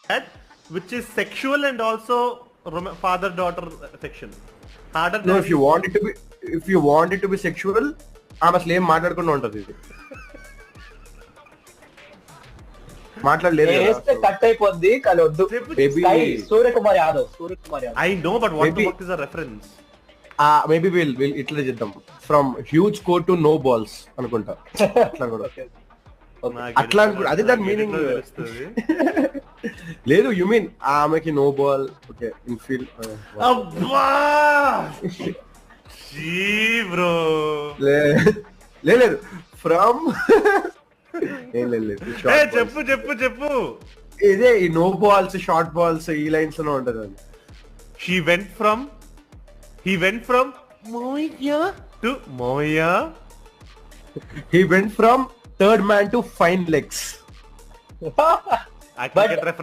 that which is sexual and also father-daughter section. Harder No, than if you want it to be sexual, ఆమె అసలు ఏం మాట్లాడకుండా ఉంటది ఇది. మాట్లాడలేదు కదా. వేస్తే కట్ అయిపోద్ది కానీ వద్దు. Maybe- Sky, Suryakumar Yadav. I know, but what Maybe- the fuck is a reference? Maybe will ఇట్లా చేద్దాం, from huge quote to no balls అనుకుంటా. అట్లా కూడా అట్లా అనుకుంటా, అదే దాని మీనింగ్. లేదు, యు మీన్ ఆమెకి no ball, okay in feel. అబ్బా జీ బ్రో లేదు ఫ్రమ్ లేదు చెప్పు ఇదే ఈ నో బాల్స్ షార్ట్ బాల్స్ ఈ లైన్స్ లో ఉంటది అది. he went from Moya to Moya. He went from third man to fine legs. I cricket reference